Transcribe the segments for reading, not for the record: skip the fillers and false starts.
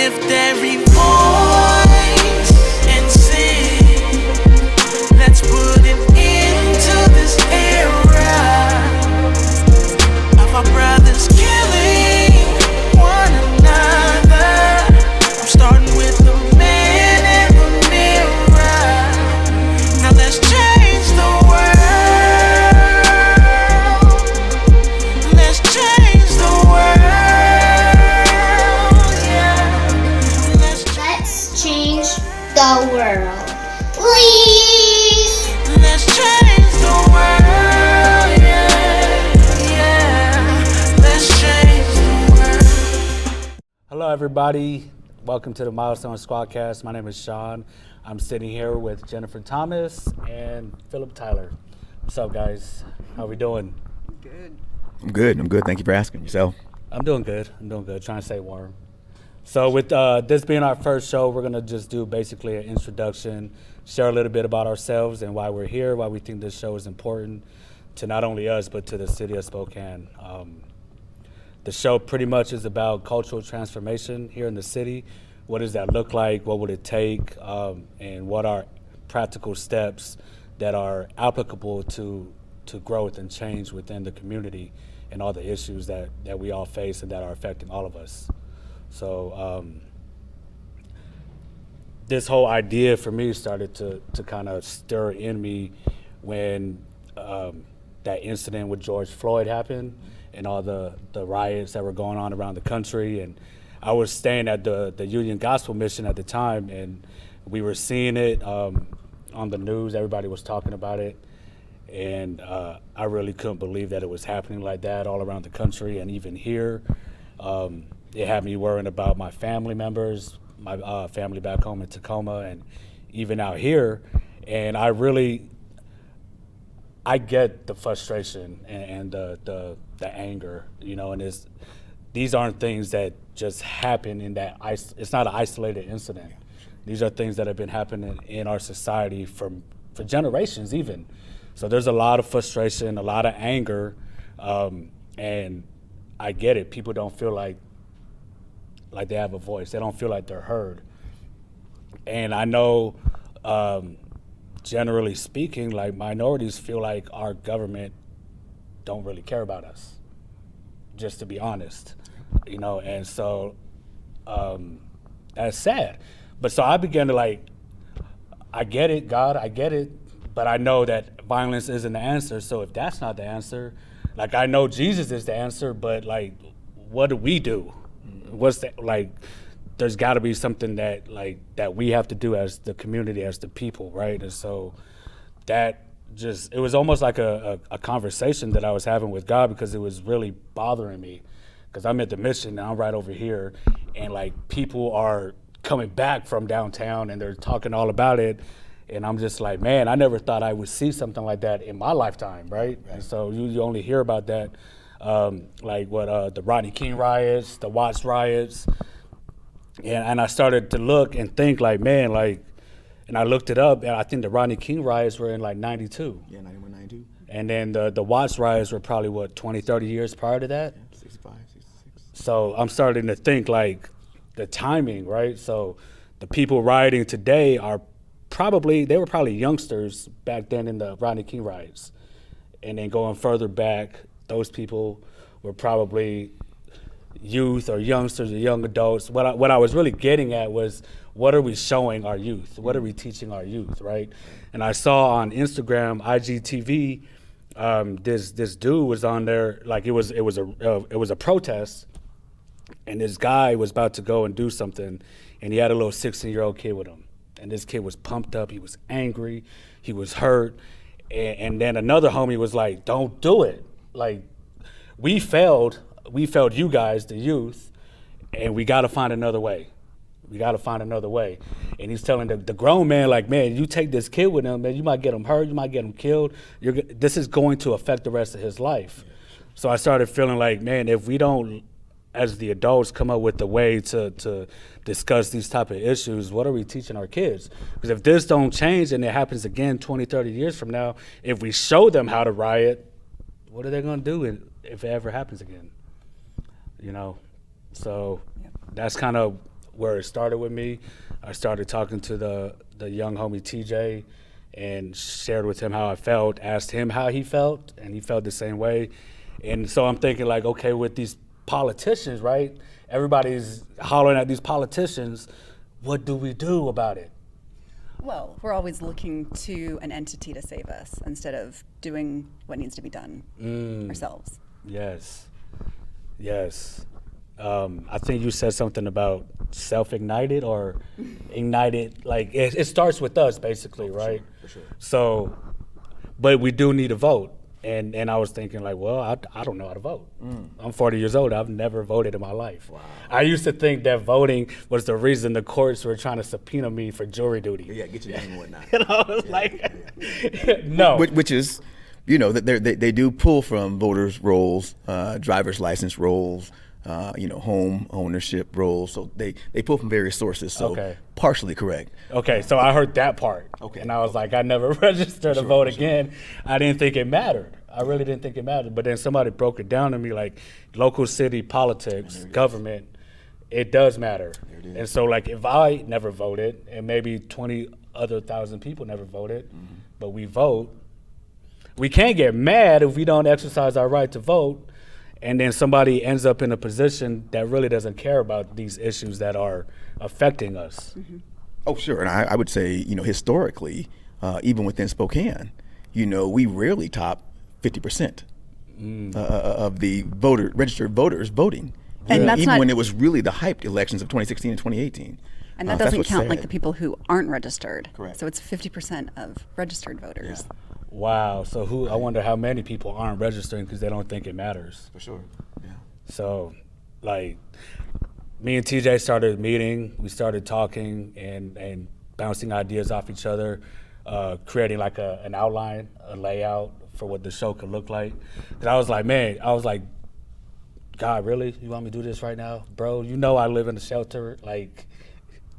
lift every voice and sing. Let's put it into this era of our brothers killing one another. I'm starting with the man in the mirror. Now let's change the world. Let's change the world. Yeah. Let's change the world. Please! Let's change the world. Yeah. Let's change the world. Hello, everybody. Welcome to the Milestones Squadcast. My name is Sean. I'm sitting here with Jennifer Thomas and Philip Tyler. What's up, guys? How we doing? I'm good. Thank you for asking. Yourself? I'm doing good. Trying to stay warm. So with this being our first show, we're going to just do basically an introduction, share a little bit about ourselves and why we're here, why we think this show is important to not only us, but to the city of Spokane. The show pretty much is about cultural transformation here in the city. What does that look like? What would it take? And what are practical steps that are applicable to growth and change within the community and all the issues that we all face and that are affecting all of us. So this whole idea for me started to kind of stir in me when that incident with George Floyd happened and all the riots that were going on around the country. And I was staying at the Union Gospel Mission at the time, and we were seeing it on the news. Everybody was talking about it. And I really couldn't believe that it was happening like that all around the country and even here. It had me worrying about my family members, my family back home in Tacoma, and even out here. And I get the frustration and the anger, you know, and these aren't things that just happen in that, it's not an isolated incident. These are things that have been happening in our society for generations even. So there's a lot of frustration, a lot of anger, and I get it. People don't feel like they have a voice. They don't feel like they're heard. And I know, generally speaking, like minorities feel like our government don't really care about us, just to be honest, you know. And so that's sad. But so I began to I get it, God, I get it. But I know that violence isn't the answer. So if that's not the answer, I know Jesus is the answer, but what do we do? What's that, there's got to be something that we have to do as the community, as the people, right? And so that it was almost like a conversation that I was having with God, because it was really bothering me, because I'm at the mission and I'm right over here, and people are coming back from downtown and they're talking all about it. And I'm just like, man, I never thought I would see something like that in my lifetime, right? And so you only hear about that, the Rodney King riots, the Watts riots. And I started to look and think and I looked it up, and I think the Rodney King riots were in 92. Yeah, 91, 92. And then the Watts riots were probably 20, 30 years prior to that? Yeah, 65, 66. So I'm starting to think the timing, right? So the people rioting today they were probably youngsters back then in the Rodney King riots. And then going further back, those people were probably youth or youngsters or young adults. What I was really getting at was, what are we showing our youth? What are we teaching our youth, right? And I saw on Instagram, IGTV, this dude was on there, it was a protest, and this guy was about to go and do something, and he had a little 16-year-old kid with him. And this kid was pumped up, he was angry, he was hurt. And then another homie was like, don't do it. We failed you guys, the youth, and we gotta find another way. And he's telling the grown man, man, you take this kid with him, man, you might get him hurt, you might get him killed. This is going to affect the rest of his life. So I started feeling man, if we don't, as the adults, come up with a way to discuss these type of issues, what are we teaching our kids? Because if this don't change and it happens again 20, 30 years from now, if we show them how to riot, what are they going to do if it ever happens again? You know? So that's kind of where it started with me. I started talking to the young homie TJ and shared with him how I felt, asked him how he felt, and he felt the same way. And so I'm thinking like, okay, with these politicians, right? Everybody's hollering at these politicians. What do we do about it? Well, we're always looking to an entity to save us instead of doing what needs to be done ourselves. Yes. I think you said something about self-ignited or ignited. Like it starts with us, basically, right? For sure. So, but we do need to vote. And I was thinking like, well, I don't know how to vote. I'm 40 years old. I've never voted in my life. Wow. I used to think that voting was the reason the courts were trying to subpoena me for jury duty. Yeah, get your name and whatnot. You know, I was like, no. Which is, that they do pull from voters' rolls, driver's license rolls, home ownership rolls. So they pull from various sources. So Okay. partially correct. Okay, so I heard that part. Okay. And I was like, I never registered to vote again. I didn't think it mattered. I really didn't think it mattered. But then somebody broke it down to me like local city politics, government, it does matter. it is. And so like if I never voted and maybe 20 other thousand people never voted, but we vote, we can't get mad if we don't exercise our right to vote. And then somebody ends up in a position that really doesn't care about these issues that are affecting us. Oh, sure. And I would say, historically, even within Spokane, we rarely top 50% of the registered voters voting. And that's even not- when it was really the hyped elections of 2016 and 2018. And that That's doesn't what's count like sad. the people who aren't registered. Correct. So it's 50% of registered voters. Wow. So I wonder how many people aren't registering because they don't think it matters. For sure. Yeah. So, like, me and TJ started meeting. We started talking and bouncing ideas off each other, creating like an outline, a layout for what the show could look like. And I was like, God, really? You want me to do this right now? Bro, I live in a shelter. Like,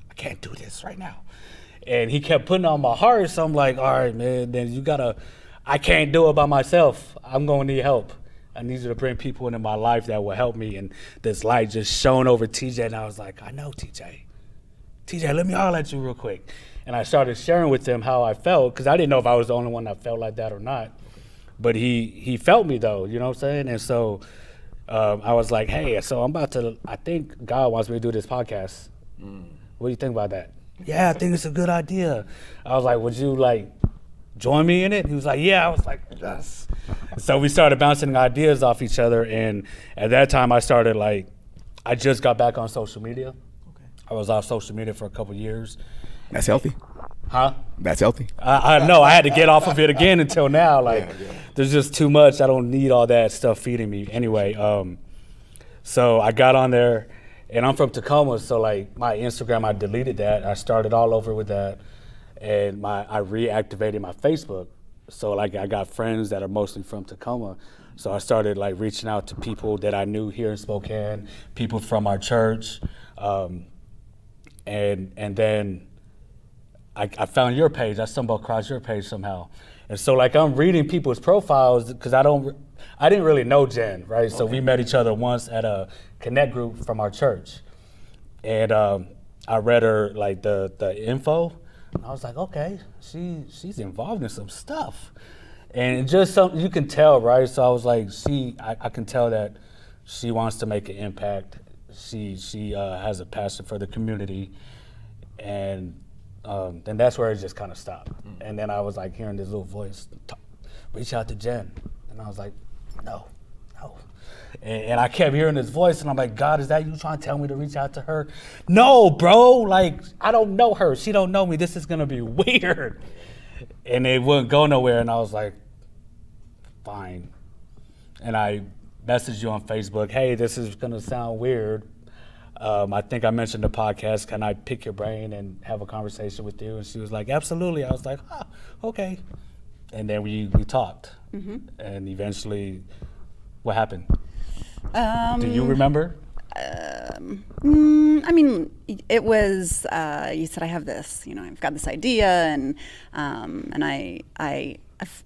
I can't do this right now. And he kept putting on my heart, so I'm like, all right, man, then I can't do it by myself. I'm gonna need help. I need you to bring people into my life that will help me. And this light just shone over TJ, and I was like, I know, TJ, let me holler at you real quick. And I started sharing with him how I felt, because I didn't know if I was the only one that felt like that or not. But he felt me, though, you know what I'm saying? And so I was like, hey, so I think God wants me to do this podcast. What do you think about that? Yeah, I think it's a good idea. I was like, would you join me in it? He was like, yeah. I was like, yes. So we started bouncing ideas off each other. And at that time I started I just got back on social media. Okay. I was off social media for a couple years. That's healthy. Huh? That's healthy. I know, I had to get off of it again until now. There's just too much. I don't need all that stuff feeding me. Anyway, so I got on there, and I'm from Tacoma, so my Instagram, I deleted that. I started all over with that, and I reactivated my Facebook. So I got friends that are mostly from Tacoma. So I started reaching out to people that I knew here in Spokane, people from our church, and then I found your page. I stumbled across your page somehow. And so I'm reading people's profiles because I didn't really know Jen, right? So we met each other once at a connect group from our church. And I read her the info. And I was like, okay, she's involved in some stuff. And just something you can tell, right? So I was like, I can tell that she wants to make an impact. She has a passion for the community. And then that's where it just kind of stopped. And then I was hearing this little voice, reach out to Jen. And I was like, no. And I kept hearing this voice, and I'm like, God, is that you trying to tell me to reach out to her? No, bro, I don't know her. She don't know me. This is gonna be weird. And it wouldn't go nowhere, and I was like, fine. And I messaged you on Facebook, hey, this is gonna sound weird. I think I mentioned the podcast. Can I pick your brain and have a conversation with you? And she was like, absolutely. I was like, okay. And then we talked. And eventually, what happened? Do you remember? I mean, it was, you said, I have this, I've got this idea, and I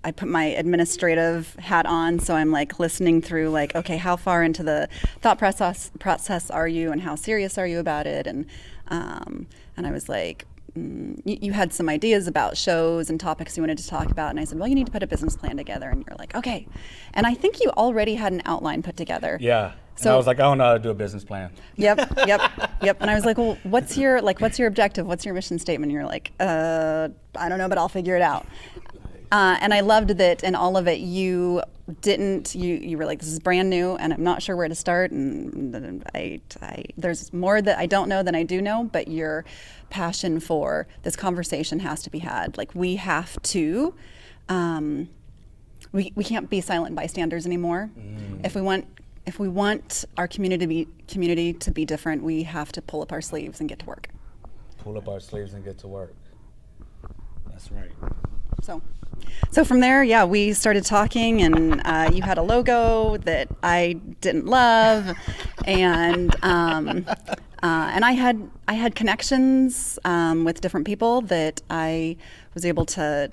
I put my administrative hat on, so I'm like listening through, like, okay, how far into the thought process are you, and how serious are you about it? And I was like, you had some ideas about shows and topics you wanted to talk about, and I said, well, you need to put a business plan together. And you're like, okay. And I think you already had an outline put together. Yeah. So And I was like, I don't know how to do a business plan. Yep. And I was like, well, what's your objective? What's your mission statement? And you're like, I don't know, but I'll figure it out. And I loved that in all of it, you were like, this is brand new and I'm not sure where to start. And there's more that I don't know than I do know, but your passion for this conversation has to be had. Like, we have to, we can't be silent bystanders anymore. If we want our community to be different, we have to pull up our sleeves and get to work. Pull up our sleeves and get to work. That's right. So from there, yeah, we started talking, and you had a logo that I didn't love, and I had connections with different people that I was able to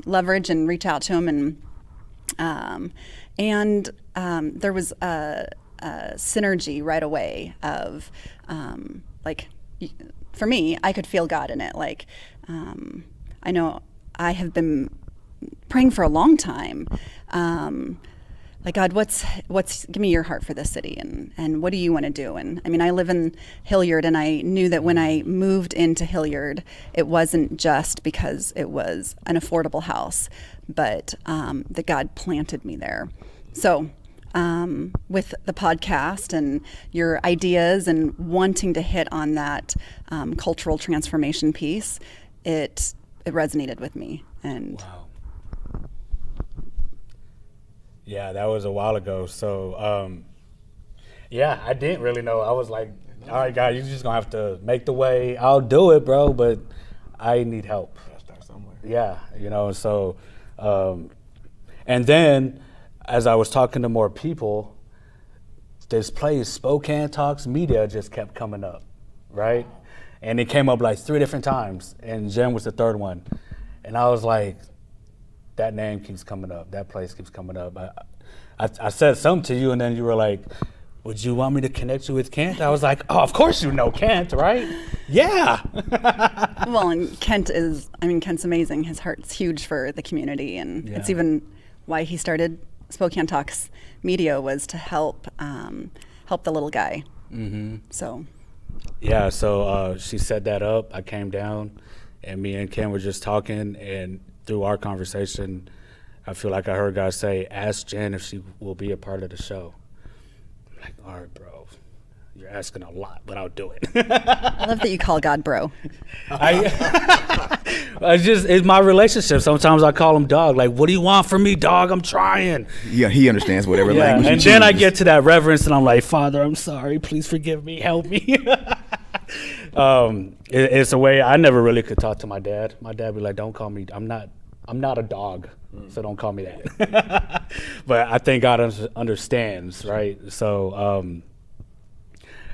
leverage and reach out to them, and there was a synergy right away of for me, I could feel God in it. Like, I know I have been praying for a long time. Like, God, give me your heart for this city, and what do you want to do? And I mean, I live in Hilliard, and I knew that when I moved into Hilliard, it wasn't just because it was an affordable house, but that God planted me there. So with the podcast and your ideas and wanting to hit on that cultural transformation piece, it resonated with me. And Wow. Yeah, that was a while ago. So, yeah, I didn't really know. I was like, all right, God, you're just going to have to make the way. I'll do it, bro, but I need help. Gotta start somewhere. Yeah, so, and then as I was talking to more people, this place, Spokane Talks Media, just kept coming up, right? And it came up like 3 different times, and Jen was the 3rd one. And I was like, that name keeps coming up, that place keeps coming up. I said something to you, and then you were like, would you want me to connect you with Kent? I was like, oh, of course you know Kent, right? Yeah. well, and Kent's amazing. His heart's huge for the community, and it's even why he started Spokane Talks Media, was to help the little guy. Mm-hmm. So. Yeah, so she set that up. I came down, and me and Ken were just talking, and through our conversation, I feel like I heard God say, ask Jen if she will be a part of the show. I'm like, all right, bro, you're asking a lot, but I'll do it. I love that you call God bro. It's my relationship. Sometimes I call him dog. Like, what do you want from me, dog? I'm trying. Yeah, he understands whatever Yeah, language and you then I choose. get to that reverence, and I'm like, Father, I'm sorry. Please forgive me. Help me. It's a way I never really could talk to my dad. My dad would be like, don't call me. I'm not a dog, so don't call me that. But I think God understands, right? So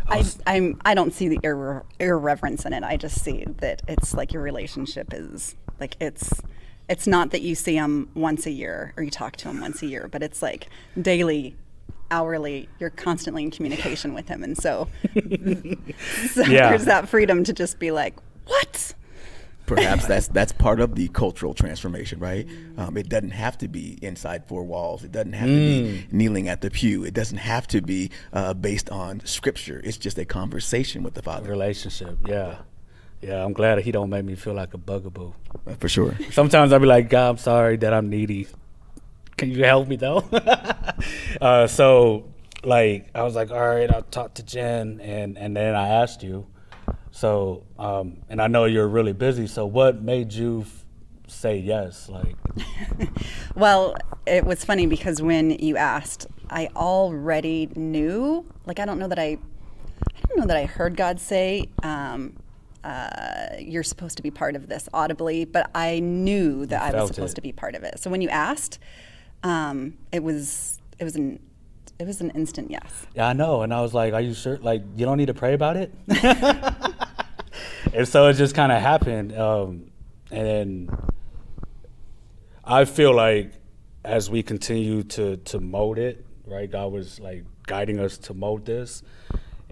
I don't see the irreverence in it. I just see that it's like your relationship is like, it's not that you see him once a year or you talk to him once a year, but it's like daily, hourly, you're constantly in communication with him. And so, there's that freedom to just be like, what? Perhaps that's part of the cultural transformation, right? It doesn't have to be inside 4 walls. It doesn't have to be kneeling at the pew. It doesn't have to be based on scripture. It's just a conversation with the Father. relationship, yeah. Yeah, I'm glad he don't make me feel like a bugaboo. For sure. Sometimes I'll be like, God, I'm sorry that I'm needy. Can you help me though? So like, I was like, all right, I'll talk to Jen, and then I asked you. So, and I know you're really busy, so what made you say yes? Like, Well, it was funny because when you asked, I already knew, like, I don't know that I heard God say, you're supposed to be part of this audibly, but I knew that I was felt supposed it. to be part of it. So when you asked, it was an instant yes. yeah, I know. And I was like, are you sure? Like, you don't need to pray about it? And so it just kind of happened. And then I feel like as we continue to mold it, right? God was like guiding us to mold this,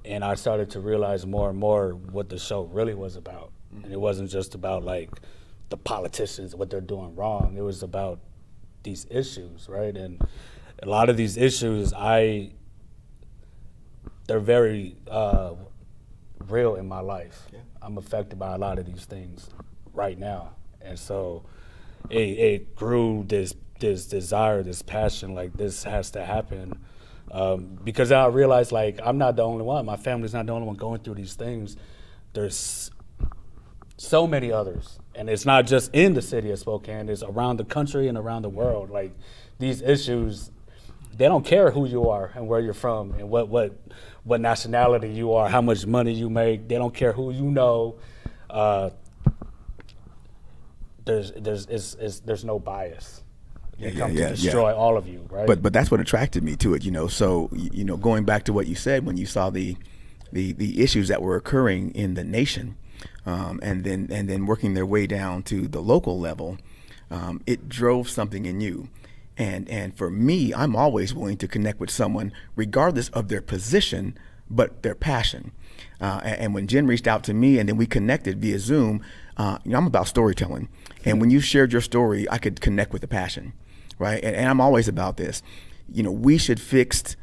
and I started to realize more and more what the show really was about. And it wasn't just about like the politicians, what they're doing wrong. It was about these issues, right? And a lot of these issues, they're very real in my life. Yeah. I'm affected by a lot of these things right now, and so it grew this desire, this passion, like this has to happen, because I realized like I'm not the only one. My family's not the only one going through these things. There's so many others, and it's not just in the city of Spokane. It's around the country and around the world. Like these issues, they don't care who you are and where you're from and what nationality you are, how much money you make. They don't care who you know. There's no bias. They come to destroy all of you, right? But that's what attracted me to it, So going back to what you said when you saw the issues that were occurring in the nation, and then working their way down to the local level, it drove something in you. And for me, I'm always willing to connect with someone regardless of their position, but their passion. And when Jen reached out to me and then we connected via Zoom, I'm about storytelling. And when you shared your story, I could connect with the passion, right? And I'm always about this. We should fix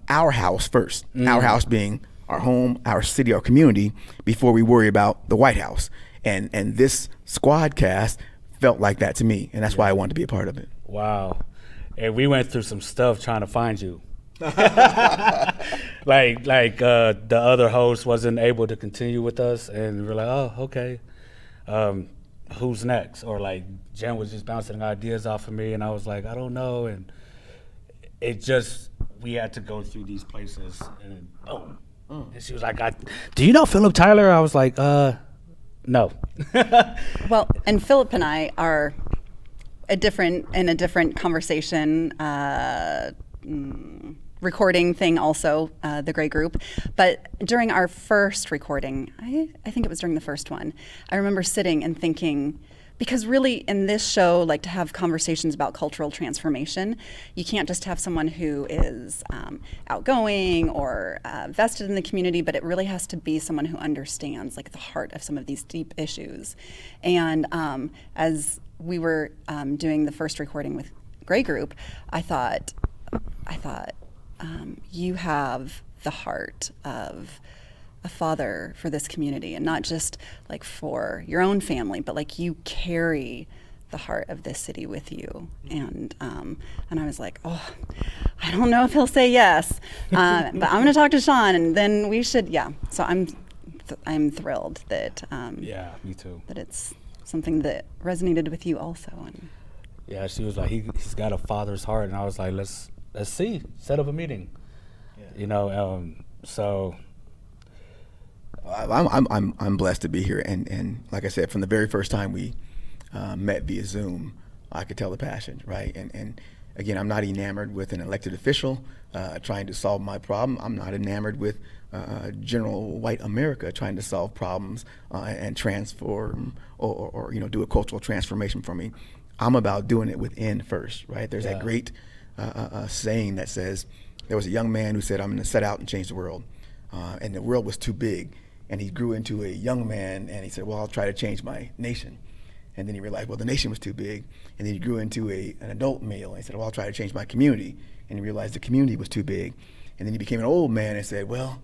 our house first, our house being our home, our city, our community, before we worry about the White House. And this Squadcast felt like that to me, and that's why I wanted to be a part of it. Wow. And we went through some stuff trying to find you. like the other host wasn't able to continue with us, and we're like, oh, okay. Who's next? Or like Jen was just bouncing ideas off of me, and I was like, I don't know. And we had to go through these places, and boom. And she was like, do you know Philip Tyler? I was like, no. Well, and Philip and I are in a different conversation, recording thing also, the Grey Group. But during our first recording, I think it was during the first one, I remember sitting and thinking, because really in this show, like to have conversations about cultural transformation, you can't just have someone who is outgoing or vested in the community, but it really has to be someone who understands like the heart of some of these deep issues. And as we were doing the first recording with Grey Group, I thought, you have the heart of a father for this community, and not just like for your own family, but like you carry the heart of this city with you. And I was like, oh, I don't know if he'll say yes, but I'm going to talk to Sean, and then we should, yeah. So I'm thrilled that yeah, me too. That it's something that resonated with you also. And yeah, she was like, he's got a father's heart, and I was like, let's see, set up a meeting, so. I'm blessed to be here, and like I said, from the very first time we met via Zoom, I could tell the passion, right? And again, I'm not enamored with an elected official trying to solve my problem. I'm not enamored with general white America trying to solve problems and transform or do a cultural transformation for me. I'm about doing it within first, right? There's that great saying that says, there was a young man who said, I'm going to set out and change the world. And the world was too big. And he grew into a young man, and he said, well, I'll try to change my nation. And then he realized, well, the nation was too big. And then he grew into an adult male, and he said, well, I'll try to change my community. And he realized the community was too big. And then he became an old man and said, well,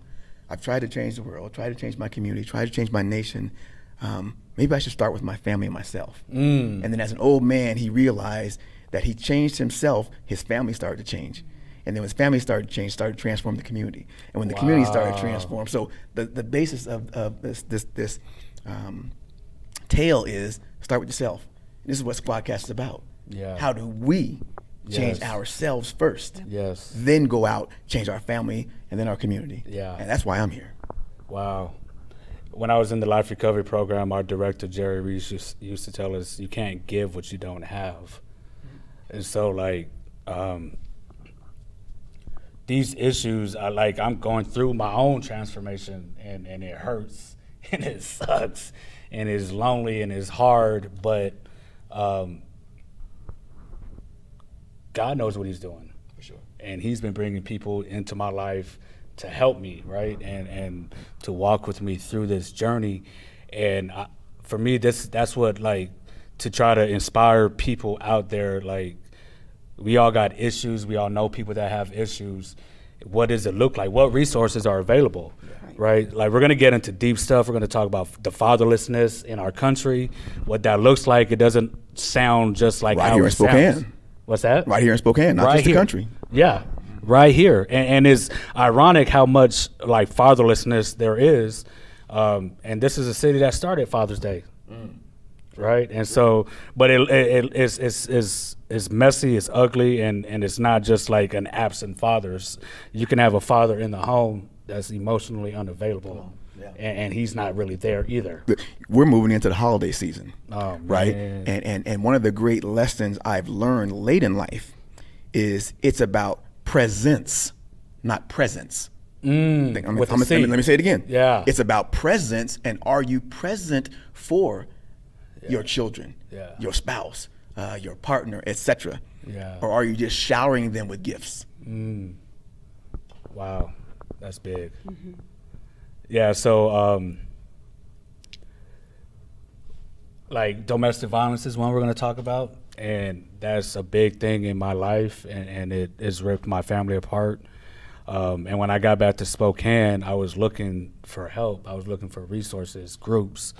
I've tried to change the world, tried to change my community, tried to change my nation. Maybe I should start with my family and myself. And then as an old man, he realized that he changed himself, his family started to change. And then when his family started to change, started to transform the community. And when the community started to transform, so the basis of this tale is start with yourself. This is what Squadcast is about. Yeah. How do we change ourselves first? Yes. Then go out, change our family, and then our community. Yeah. And that's why I'm here. Wow. When I was in the life recovery program, our director, Jerry Reese, used to tell us, you can't give what you don't have. And so like, these issues are like, I'm going through my own transformation, and it hurts and it sucks and it's lonely and it's hard, but God knows what he's doing. For sure. And he's been bringing people into my life to help me, right? And to walk with me through this journey. And for me, that's what, like, to try to inspire people out there. Like, we all got issues. We all know people that have issues. What does it look like? What resources are available, right? Like, we're going to get into deep stuff. We're going to talk about the fatherlessness in our country, what that looks like. It doesn't sound just like Right how here it in Spokane. sounds. What's that? Right here in Spokane, not Right just the here. country. Yeah, right here. And it's ironic how much, like, fatherlessness there is. And this is a city that started Father's Day, right? And so, but it's messy, it's ugly, and it's not just like an absent father. You can have a father in the home that's emotionally unavailable, and he's not really there either. We're moving into the holiday season, right? man. And one of the great lessons I've learned late in life is it's about presence, not presence. Let me say it again. Yeah. It's about presence, and are you present for your children, your spouse, your partner, etc.? Yeah. Or are you just showering them with gifts? Wow, that's big. Yeah, so like, domestic violence is one we're going to talk about, and that's a big thing in my life, and it has ripped my family apart. And when I got back to Spokane, I was looking for help. I was looking for resources, groups,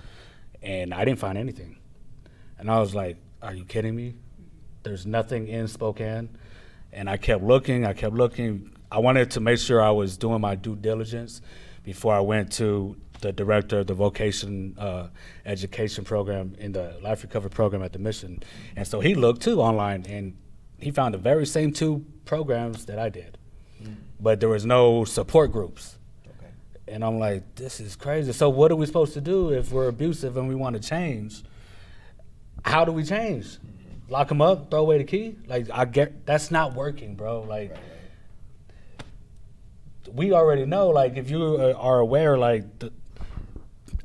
and I didn't find anything. And I was like, are you kidding me? There's nothing in Spokane. And I kept looking. I wanted to make sure I was doing my due diligence before I went to the director of the vocation education program in the life recovery program at the mission. And so he looked too online, and he found the very same 2 programs that I did. But there was no support groups. Okay. And I'm like, this is crazy. So what are we supposed to do if we're abusive and we want to change? How do we change? Lock them up, throw away the key? Like, I get that's not working, bro. Like, we already know, like, if you are aware, like, the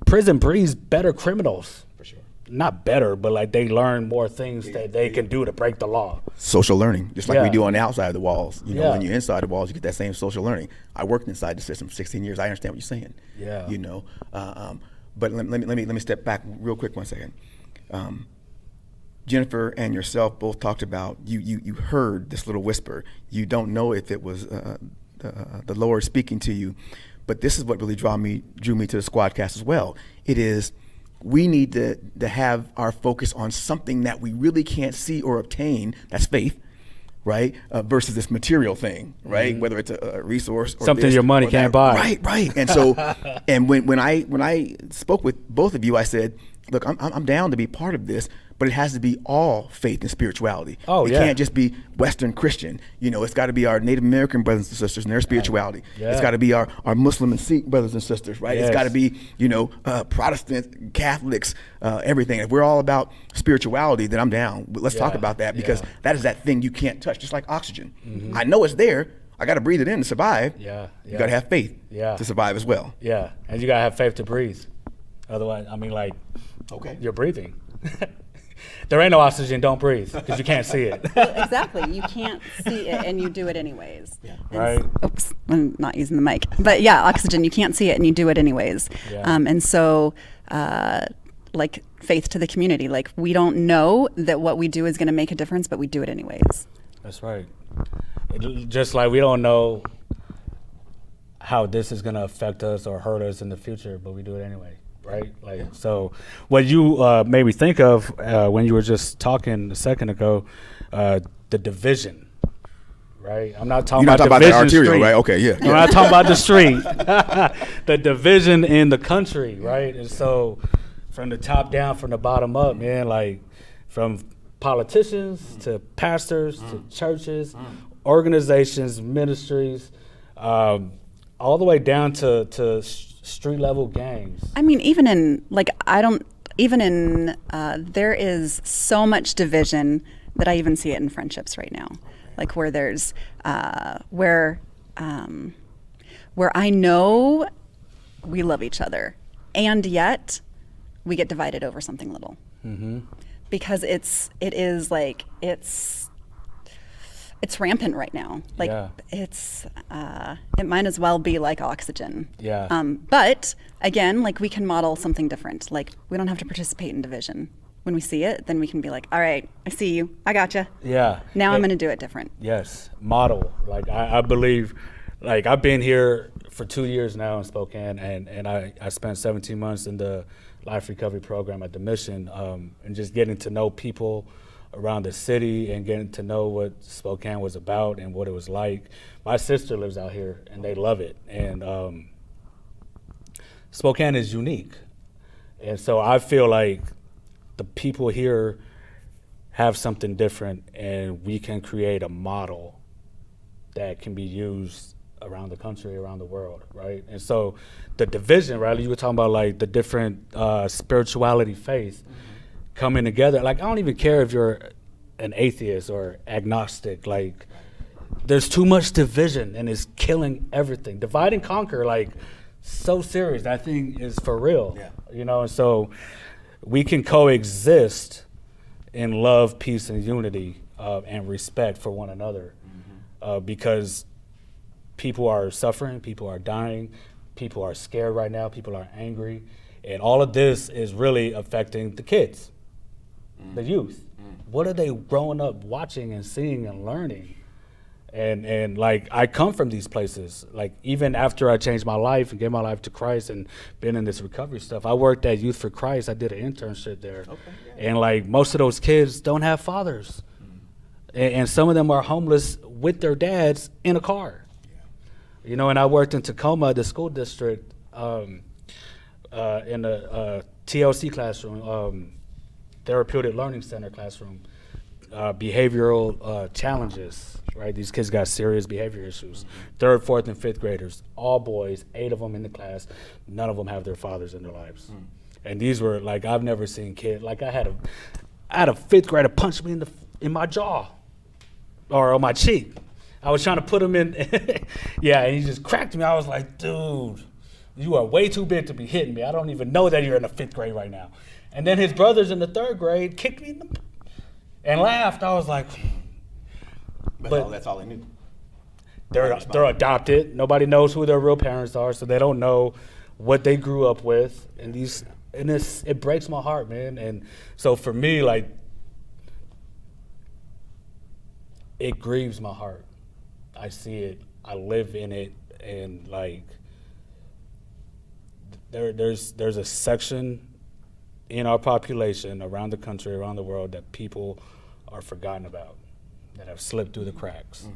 prison breeds better criminals. For sure. Not better, but, like, they learn more things that they can do to break the law. Social learning, just like we Yeah. do on the outside of the walls. You know, Yeah. when you're inside the walls, you get that same social learning. I worked inside the system for 16 years. I understand what you're saying. Yeah. You know, but let me step back real quick 1 second. Jennifer and yourself both talked about you heard this little whisper. You don't know if it was the Lord speaking to you, but this is what really drew me to the Squadcast as well. It is, we need to have our focus on something that we really can't see or obtain. That's faith, right? Versus this material thing, right? Whether it's a resource or Something this your money or can't that. buy. Right. And so, and when I spoke with both of you, I said, look, I'm down to be part of this, but it has to be all faith and spirituality. Oh, it yeah. can't just be Western Christian. You know, it's got to be our Native American brothers and sisters and their spirituality. Yeah. It's got to be our Muslim and Sikh brothers and sisters, right? Yes. It's got to be, you know, Protestant, Catholics, everything. If we're all about spirituality, then I'm down. But let's talk Yeah. about that, because Yeah. that is that thing you can't touch, just like oxygen. I know it's there. I got to breathe it in to survive. Yeah. You got to have faith Yeah. to survive as well. Yeah, and you gotta have faith to breathe. Otherwise, I mean, like, Okay. you're breathing. There ain't no oxygen, don't breathe, because you can't see it. Exactly. You can't see it, and you do it anyways. Yeah. And Right. Oops, I'm not using the mic. But yeah, oxygen, you can't see it, and you do it anyways. Yeah. And so, like, faith to the community. Like, we don't know that what we do is going to make a difference, but we do it anyways. That's right. Just like we don't know how this is gonna affect us or hurt us in the future, but we do it anyway, right? Like, so what you made me think of when you were just talking a second ago, the division, right? I'm not talking You're not about talking about the division arterial, street. right? Okay, yeah. I'm not talking about the street. The division in the country, right? And so from the top down, from the bottom up, man, like, from politicians to pastors to churches, organizations, ministries, all the way down to street level gangs. I mean, even in, like, there is so much division that I even see it in friendships right now. Like, where there's, where I know we love each other, and yet we get divided over something little. Because it's it's rampant right now. Like Yeah. it's it might as well be like oxygen. Yeah. But again, like we can model something different. Like we don't have to participate in division. When we see it, then we can be like, all right, I see you, I gotcha. Yeah. Now I'm It- going to do it different. Yes, model. Like I believe, like I've been here for 2 years now in Spokane, and I spent 17 months in the life recovery program at the mission, and just getting to know people around the city and getting to know what Spokane was about and what it was like. My sister lives out here, and they love it. And Spokane is unique, and so I feel like the people here have something different, and we can create a model that can be used around the country, around the world, right? And so the division, right? You were talking about like the different spirituality, faith coming together. Like I don't even care if you're an atheist or agnostic. Like there's too much division and it's killing everything. Divide and conquer, like so serious. That thing is for real, you know. And so we can coexist in love, peace, and unity, and respect for one another, because people are suffering, people are dying, people are scared right now, people are angry, and all of this is really affecting the kids, the youth. What are they growing up watching and seeing and learning? And like I come from these places. Like even after I changed my life and gave my life to Christ and been in this recovery stuff, I worked at Youth for Christ. I did an internship there, and like most of those kids don't have fathers, and some of them are homeless with their dads in a car. You know, and I worked in Tacoma, the school district, in a TLC classroom, therapeutic learning center classroom, behavioral challenges, right? These kids got serious behavior issues. 3rd, 4th, and 5th graders, all boys, 8 of them in the class. None of them have their fathers in their lives. And these were like, I've never seen kids, like I had a 5th grader punch me in my jaw or on my cheek. I was trying to put him in, yeah, and he just cracked me. I was like, dude, you are way too big to be hitting me. I don't even know that you're in the 5th grade right now. And then his brothers in the 3rd grade kicked me in the and laughed. I was like, but that's all they knew. they're adopted. Nobody knows who their real parents are, so they don't know what they grew up with. And it breaks my heart, man. And so for me, like, it grieves my heart. I see it. I live in it, and like, there's a section in our population around the country, around the world, that people are forgotten about, that have slipped through the cracks.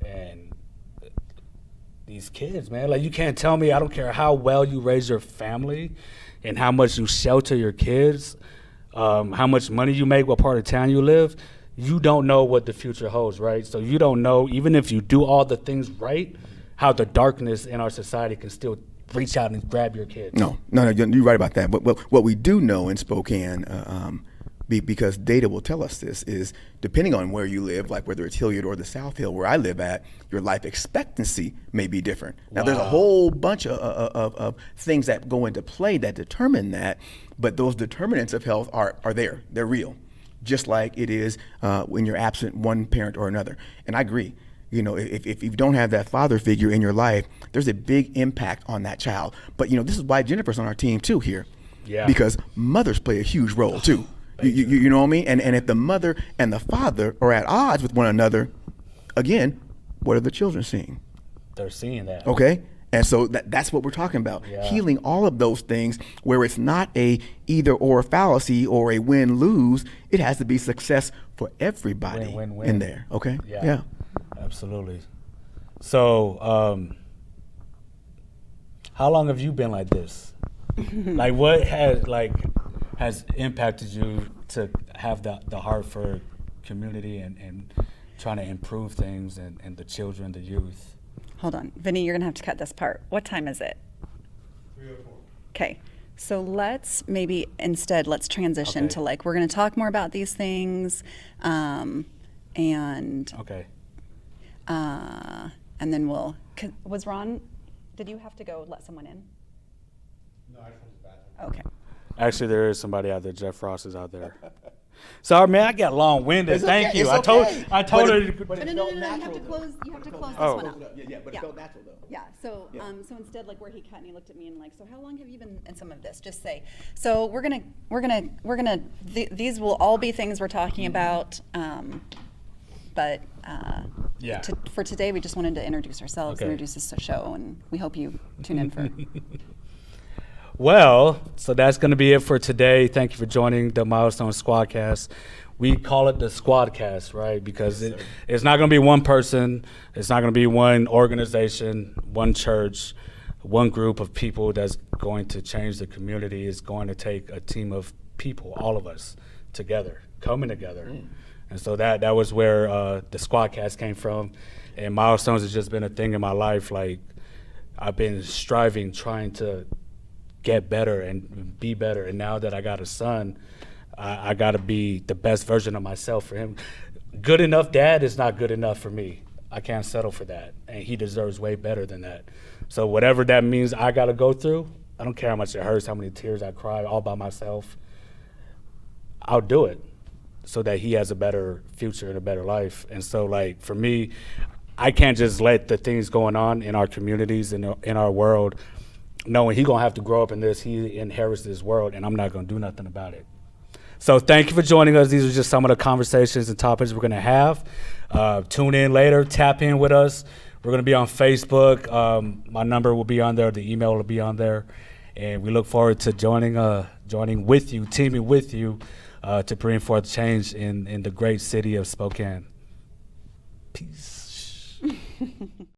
And these kids, man, like you can't tell me, I don't care how well you raise your family and how much you shelter your kids, how much money you make, what part of town you live, you don't know what the future holds, right? So you don't know, even if you do all the things right, how the darkness in our society can still reach out and grab your kids. No, you're right about that. But what we do know in Spokane, because data will tell us this, is depending on where you live, like whether it's Hilliard or the South Hill where I live at, your life expectancy may be different. Now, there's a whole bunch of things that go into play that determine that, but those determinants of health are there. They're real, just like it is when you're absent one parent or another. And I agree. You know, if you don't have that father figure in your life, there's a big impact on that child. But, you know, this is why Jennifer's on our team too here. Yeah. Because mothers play a huge role too. You know what I mean? And if the mother and the father are at odds with one another, again, what are the children seeing? They're seeing that. Okay? And so that's what we're talking about. Yeah. Healing all of those things where it's not a either or fallacy or a win-lose. It has to be success for everybody Win. in there. Okay? Yeah. Absolutely. So, how long have you been like this? Like, what has impacted you to have the heart for community and trying to improve things and the children, the youth? Hold on. Vinny, you're going to have to cut this part. What time is it? 3:04. Okay. So let's transition Okay. to like, we're going to talk more about these things. And Okay. and then was Ron, did you have to go let someone in? No, I just went to the bathroom. Okay. Actually, there is somebody out there. Jeff Ross is out there. Sorry, man, I got long-winded. It's Thank okay, you. it's I told okay. I told But her. it- but it No, felt you have natural, to though. close. You have to close Oh. this one up. Yeah, but Yeah. it felt natural though. Yeah. So, Yeah. so instead, like where he cut and he looked at me and like, so how long have you been in some of this? Just say. So we're gonna. These will all be things we're talking about. But Yeah. for today, we just wanted to introduce ourselves, Okay. introduce this show, and we hope you tune in for. Well, so that's going to be it for today. Thank you for joining the Milestones Squadcast. We call it the Squadcast, right? Because it's not going to be one person. It's not going to be one organization, one church, one group of people that's going to change the community. It's going to take a team of people, all of us, together, coming together. And so that was where the Squadcast came from. And Milestones has just been a thing in my life. Like, I've been striving, trying to get better and be better. And now that I got a son, I got to be the best version of myself for him. Good enough dad is not good enough for me. I can't settle for that. And he deserves way better than that. So whatever that means I got to go through, I don't care how much it hurts, how many tears I cry all by myself. I'll do it so that he has a better future and a better life. And so, like, for me, I can't just let the things going on in our communities and in our world knowing he's going to have to grow up in this, he inherits this world, and I'm not going to do nothing about it. So thank you for joining us. These are just some of the conversations and topics we're going to have. Tune in later. Tap in with us. We're going to be on Facebook. My number will be on there. The email will be on there. And we look forward to joining with you, teaming with you to bring forth change in the great city of Spokane. Peace.